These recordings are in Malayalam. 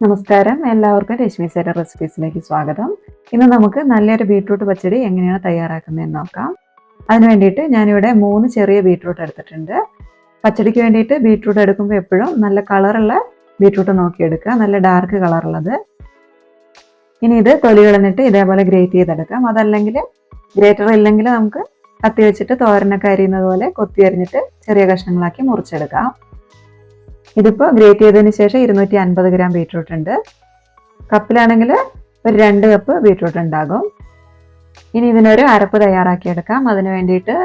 നമസ്കാരം, എല്ലാവർക്കും രശ്മി സേര റെസിപ്പീസിലേക്ക് സ്വാഗതം. ഇന്ന് നമുക്ക് നല്ലൊരു ബീട്രൂട്ട് പച്ചടി എങ്ങനെയാണ് തയ്യാറാക്കുന്നതെന്ന് നോക്കാം. അതിന് വേണ്ടിയിട്ട് ഞാനിവിടെ 3 ചെറിയ ബീട്രൂട്ട് എടുത്തിട്ടുണ്ട്. പച്ചടിക്ക് വേണ്ടിയിട്ട് ബീട്രൂട്ട് എടുക്കുമ്പോൾ എപ്പോഴും നല്ല കളറുള്ള ബീട്രൂട്ട് നോക്കിയെടുക്കുക, നല്ല ഡാർക്ക് കളറുള്ളത്. ഇനി ഇത് തൊലി കളഞ്ഞിട്ട് ഇതേപോലെ ഗ്രേറ്റ് ചെയ്തെടുക്കാം. അതല്ലെങ്കിൽ ഗ്രേറ്റർ ഇല്ലെങ്കിൽ നമുക്ക് കത്തി വെച്ചിട്ട് തോരനൊക്കെ അരിയുന്നത് പോലെ കൊത്തി അരിഞ്ഞിട്ട് ചെറിയ കഷ്ണങ്ങളാക്കി മുറിച്ചെടുക്കാം. ഇതിപ്പോൾ ഗ്രേറ്റ് ചെയ്തതിന് ശേഷം 250 ഗ്രാം ബീട്രൂട്ട് ഉണ്ട്. കപ്പിലാണെങ്കിൽ ഒരു 2 കപ്പ് ബീട്രൂട്ട് ഉണ്ടാകും. ഇനി ഇതിനൊരു അരപ്പ് തയ്യാറാക്കിയെടുക്കാം. അതിന് വേണ്ടിയിട്ട്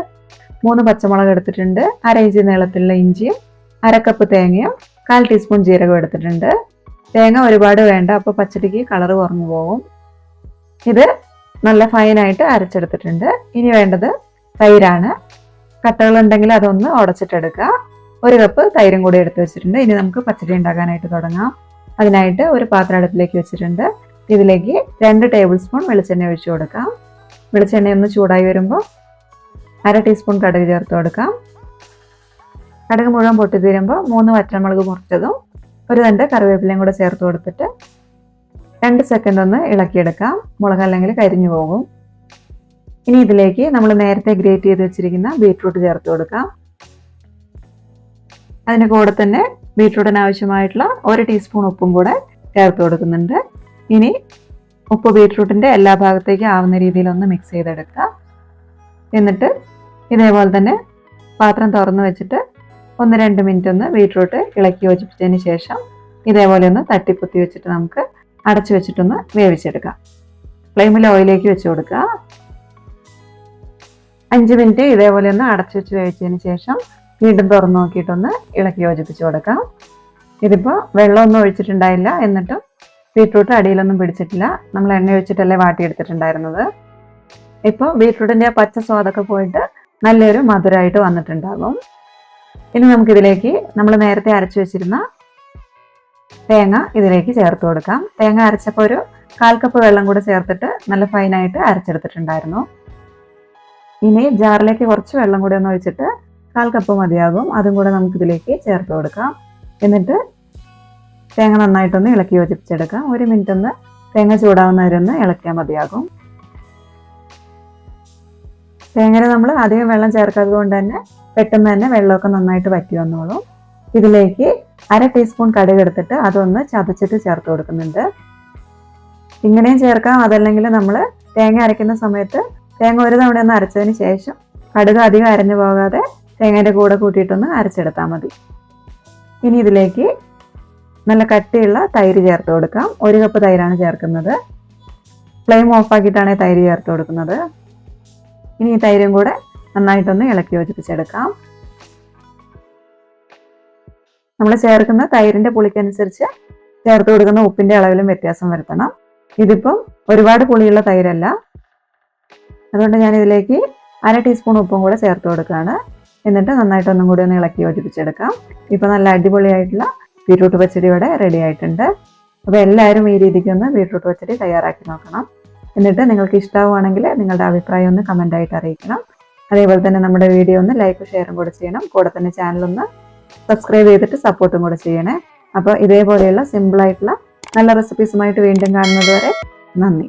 3 പച്ചമുളക് എടുത്തിട്ടുണ്ട്, 1/2 ഇഞ്ച് നീളത്തിലുള്ള ഇഞ്ചിയും 1/2 കപ്പ് തേങ്ങയും 1/4 ടീസ്പൂൺ ജീരകം എടുത്തിട്ടുണ്ട്. തേങ്ങ ഒരുപാട് വേണ്ട, അപ്പോൾ പച്ചടിക്ക് കളർ കുറഞ്ഞു പോകും. ഇത് നല്ല ഫൈനായിട്ട് അരച്ചെടുത്തിട്ടുണ്ട്. ഇനി വേണ്ടത് തൈരാണ്. കട്ടകളുണ്ടെങ്കിൽ അതൊന്ന് ഉടച്ചിട്ടെടുക്കുക. 1 കപ്പ് തൈരും കൂടി എടുത്ത് വെച്ചിട്ടുണ്ട്. ഇനി നമുക്ക് പച്ചടി ഉണ്ടാക്കാനായിട്ട് തുടങ്ങാം. അതിനായിട്ട് ഒരു പാത്രം അടുപ്പിലേക്ക് വെച്ചിട്ടുണ്ട്. ഇതിലേക്ക് 2 ടേബിൾ സ്പൂൺ വെളിച്ചെണ്ണ ഒഴിച്ചു കൊടുക്കാം. വെളിച്ചെണ്ണ ഒന്ന് ചൂടായി വരുമ്പോൾ 1/2 ടീസ്പൂൺ കടുക് ചേർത്ത് കൊടുക്കാം. കടുക് മുഴുവൻ പൊട്ടിത്തീരുമ്പോൾ 3 വറ്റൽമുളക് മുറിച്ചതും 1 തണ്ട് കറിവേപ്പിലയും കൂടെ ചേർത്ത് കൊടുത്തിട്ട് 2 സെക്കൻഡ് ഒന്ന് ഇളക്കിയെടുക്കാം. മുളക് അല്ലെങ്കിൽ കരിഞ്ഞു പോകും. ഇനി ഇതിലേക്ക് നമ്മൾ നേരത്തെ ഗ്രേറ്റ് ചെയ്ത് വെച്ചിരിക്കുന്ന ബീട്രൂട്ട് ചേർത്ത് കൊടുക്കാം. അതിന് കൂടെ തന്നെ ബീട്രൂട്ടിന് ആവശ്യമായിട്ടുള്ള 1 ടീസ്പൂൺ ഉപ്പും കൂടെ ചേർത്ത് കൊടുക്കുന്നുണ്ട്. ഇനി ഉപ്പ് ബീട്രൂട്ടിൻ്റെ എല്ലാ ഭാഗത്തേക്കും ആവുന്ന രീതിയിൽ ഒന്ന് മിക്സ് ചെയ്തെടുക്കുക. എന്നിട്ട് ഇതേപോലെ തന്നെ പാത്രം തുറന്ന് വെച്ചിട്ട് 1-2 മിനിറ്റ് ഒന്ന് ബീട്രൂട്ട് ഇളക്കി യോജിപ്പിച്ചതിന് ശേഷം ഇതേപോലെ ഒന്ന് തട്ടിപ്പൊത്തി വെച്ചിട്ട് നമുക്ക് അടച്ചു വെച്ചിട്ടൊന്ന് വേവിച്ചെടുക്കാം. ഫ്ലെയിമിൽ ഓയിലേക്ക് വെച്ച് കൊടുക്കുക. 5 മിനിറ്റ് ഇതേപോലെ ഒന്ന് അടച്ചു വെച്ച് വേവിച്ചതിന് ശേഷം വീണ്ടും തുറന്ന് നോക്കിയിട്ടൊന്ന് ഇളക്കി യോജിപ്പിച്ച് കൊടുക്കാം. ഇതിപ്പോൾ വെള്ളമൊന്നും ഒഴിച്ചിട്ടുണ്ടായില്ല, എന്നിട്ടും ബീട്രൂട്ട് അടിയിലൊന്നും പിടിച്ചിട്ടില്ല. നമ്മൾ എണ്ണ ഒഴിച്ചിട്ടല്ലേ വാട്ടിയെടുത്തിട്ടുണ്ടായിരുന്നത്. ഇപ്പോൾ ബീട്രൂട്ടിൻ്റെ പച്ച സ്വാദൊക്കെ പോയിട്ട് നല്ലൊരു മധുരമായിട്ട് വന്നിട്ടുണ്ടാകും. ഇനി നമുക്കിതിലേക്ക് നമ്മൾ നേരത്തെ അരച്ചു വെച്ചിരുന്ന തേങ്ങ ഇതിലേക്ക് ചേർത്ത് കൊടുക്കാം. തേങ്ങ അരച്ചപ്പോൾ ഒരു 1/4 കപ്പ് വെള്ളം കൂടെ ചേർത്തിട്ട് നല്ല ഫൈനായിട്ട് അരച്ചെടുത്തിട്ടുണ്ടായിരുന്നു. ഇനി ജാറിലേക്ക് കുറച്ച് വെള്ളം കൂടി ഒന്ന് ഒഴിച്ചിട്ട് 1/4 കപ്പ് മതിയാകും. അതും കൂടെ നമുക്കിതിലേക്ക് ചേർത്ത് കൊടുക്കാം. എന്നിട്ട് തേങ്ങ നന്നായിട്ടൊന്ന് ഇളക്കി യോജിപ്പിച്ചെടുക്കാം. 1 മിനിറ്റ് ഒന്ന് തേങ്ങ ചൂടാവുന്നവരൊന്ന് ഇളക്കിയാൽ മതിയാകും. തേങ്ങയിൽ നമ്മൾ അധികം വെള്ളം ചേർക്കാത്തത് കൊണ്ട് തന്നെ പെട്ടെന്ന് തന്നെ വെള്ളമൊക്കെ നന്നായിട്ട് വറ്റി വന്നോളും. ഇതിലേക്ക് 1/2 ടീസ്പൂൺ കടുക് എടുത്തിട്ട് അതൊന്ന് ചതച്ചിട്ട് ചേർത്ത് കൊടുക്കുന്നുണ്ട്. ഇങ്ങനെയും ചേർക്കാം, അതല്ലെങ്കിൽ നമ്മൾ തേങ്ങ അരയ്ക്കുന്ന സമയത്ത് തേങ്ങ ഒരു തവണ ഒന്ന് അരച്ചതിന് ശേഷം കടുക് അധികം അരഞ്ഞു പോകാതെ തേങ്ങയുടെ കൂടെ കൂട്ടിയിട്ടൊന്ന് അരച്ചെടുത്താൽ മതി. ഇനി ഇതിലേക്ക് നല്ല കട്ടിയുള്ള തൈര് ചേർത്ത് കൊടുക്കാം. 1 കപ്പ് തൈരാണ് ചേർക്കുന്നത്. ഫ്ലെയിം ഓഫാക്കിയിട്ടാണ് തൈര് ചേർത്ത് കൊടുക്കുന്നത്. ഇനി ഈ തൈരും കൂടെ നന്നായിട്ടൊന്ന് ഇളക്കി യോജിപ്പിച്ചെടുക്കാം. നമ്മൾ ചേർക്കുന്ന തൈരിൻ്റെ പുളിക്കനുസരിച്ച് ചേർത്ത് കൊടുക്കുന്ന ഉപ്പിൻ്റെ അളവിലും വ്യത്യാസം വരുത്തണം. ഇതിപ്പം ഒരുപാട് പുളിയുള്ള തൈരല്ല, അതുകൊണ്ട് ഞാനിതിലേക്ക് 1/2 ടീസ്പൂൺ ഉപ്പും കൂടെ ചേർത്ത് കൊടുക്കുകയാണ്. എന്നിട്ട് നന്നായിട്ടൊന്നും കൂടി ഒന്ന് ഇളക്കി യോജിപ്പിച്ചെടുക്കാം. ഇപ്പോൾ നല്ല അടിപൊളിയായിട്ടുള്ള ബീട്രൂട്ട് പച്ചടി ഇവിടെ റെഡി ആയിട്ടുണ്ട്. അപ്പോൾ എല്ലാവരും ഈ രീതിക്ക് ഒന്ന് ബീട്രൂട്ട് പച്ചടി തയ്യാറാക്കി നോക്കണം. എന്നിട്ട് നിങ്ങൾക്ക് ഇഷ്ടമാവുകയാണെങ്കിൽ നിങ്ങളുടെ അഭിപ്രായം ഒന്ന് കമൻ്റായിട്ട് അറിയിക്കണം. അതേപോലെ തന്നെ നമ്മുടെ വീഡിയോ ഒന്ന് ലൈക്ക് ഷെയറും കൂടെ ചെയ്യണം. കൂടെ തന്നെ ചാനലൊന്ന് സബ്സ്ക്രൈബ് ചെയ്തിട്ട് സപ്പോർട്ടും കൂടെ ചെയ്യണേ. അപ്പോൾ ഇതേപോലെയുള്ള സിമ്പിളായിട്ടുള്ള നല്ല റെസിപ്പീസുമായിട്ട് വീണ്ടും കാണുന്നത് വരെ നന്ദി.